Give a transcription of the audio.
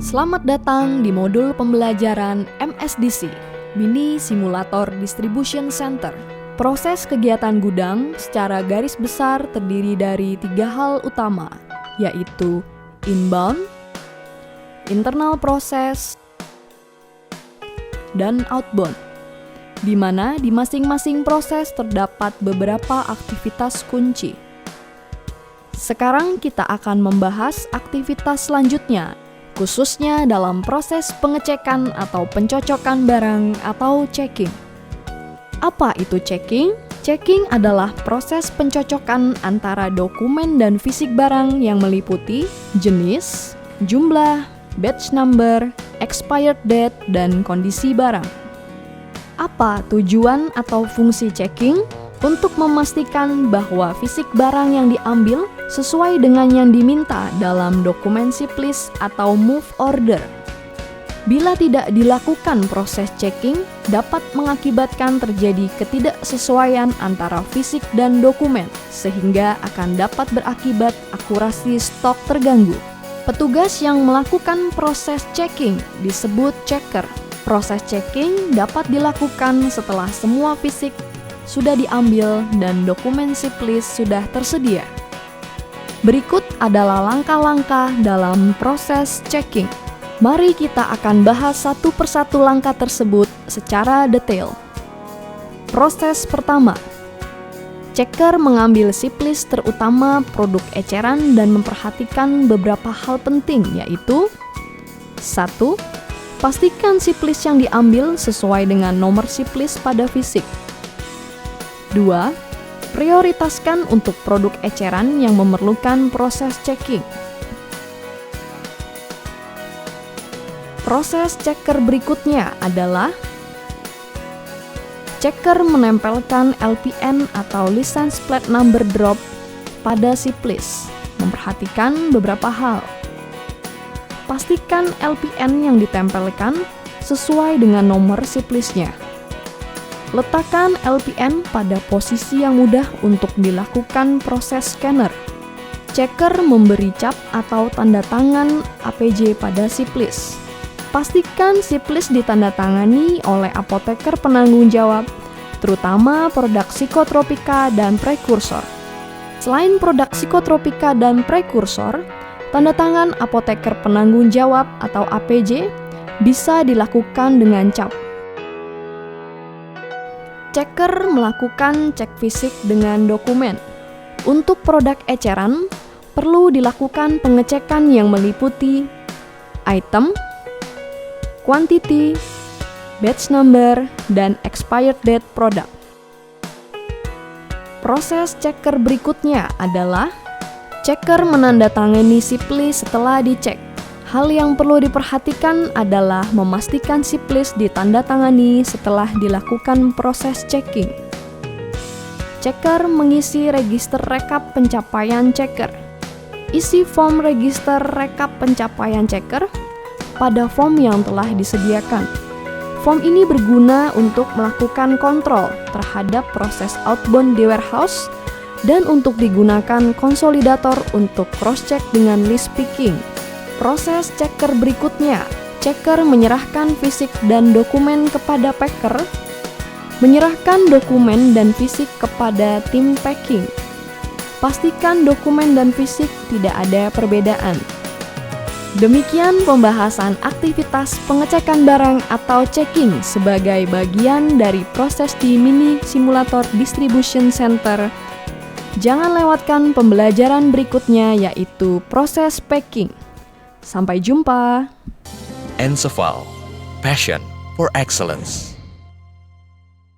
Selamat datang di modul pembelajaran MSDC, Mini Simulator Distribution Center. Proses kegiatan gudang secara garis besar terdiri dari 3 hal utama, yaitu inbound, internal process, dan outbound, di mana di masing-masing proses terdapat beberapa aktivitas kunci. Sekarang kita akan membahas aktivitas selanjutnya, khususnya dalam proses pengecekan atau pencocokan barang atau checking. Apa itu checking? Checking adalah proses pencocokan antara dokumen dan fisik barang yang meliputi jenis, jumlah, batch number, expired date, dan kondisi barang. Apa tujuan atau fungsi checking? Untuk memastikan bahwa fisik barang yang diambil sesuai dengan yang diminta dalam dokumen ship list atau move order. Bila tidak dilakukan proses checking, dapat mengakibatkan terjadi ketidaksesuaian antara fisik dan dokumen, sehingga akan dapat berakibat akurasi stok terganggu. Petugas yang melakukan proses checking disebut checker. Proses checking dapat dilakukan setelah semua fisik sudah diambil dan dokumen ship list sudah tersedia. Berikut adalah langkah-langkah dalam proses checking. Mari kita akan bahas satu persatu langkah tersebut secara detail. Proses pertama, checker mengambil ship list terutama produk eceran dan memperhatikan beberapa hal penting, yaitu 1. Pastikan ship list yang diambil sesuai dengan nomor ship list pada fisik. 2. Prioritaskan untuk produk eceran yang memerlukan proses checking. Proses checker berikutnya adalah checker menempelkan LPN atau license plate number drop pada ship list. Memperhatikan beberapa hal. Pastikan LPN yang ditempelkan sesuai dengan nomor ship list-nya. Letakkan LPN pada posisi yang mudah untuk dilakukan proses scanner. Checker memberi cap atau tanda tangan APJ pada ship list. Pastikan ship list ditandatangani oleh apoteker penanggung jawab, terutama produk psikotropika dan prekursor. Selain produk psikotropika dan prekursor, tanda tangan apoteker penanggung jawab atau APJ bisa dilakukan dengan cap. Checker melakukan cek fisik dengan dokumen. Untuk produk eceran, perlu dilakukan pengecekan yang meliputi item, quantity, batch number, dan expired date produk. Proses checker berikutnya adalah checker menandatangani ship list setelah dicek. Hal yang perlu diperhatikan adalah memastikan ship list ditandatangani setelah dilakukan proses checking. Checker mengisi register rekap pencapaian checker. Isi form register rekap pencapaian checker pada form yang telah disediakan. Form ini berguna untuk melakukan kontrol terhadap proses outbound di warehouse dan untuk digunakan konsolidator untuk cross-check dengan list picking. Proses checker berikutnya, checker menyerahkan fisik dan dokumen kepada packer, menyerahkan dokumen dan fisik kepada tim packing. Pastikan dokumen dan fisik tidak ada perbedaan. Demikian pembahasan aktivitas pengecekan barang atau checking sebagai bagian dari proses di Mini Simulator Distribution Center. Jangan lewatkan pembelajaran berikutnya, yaitu proses packing. Sampai jumpa. Enceval, passion for excellence.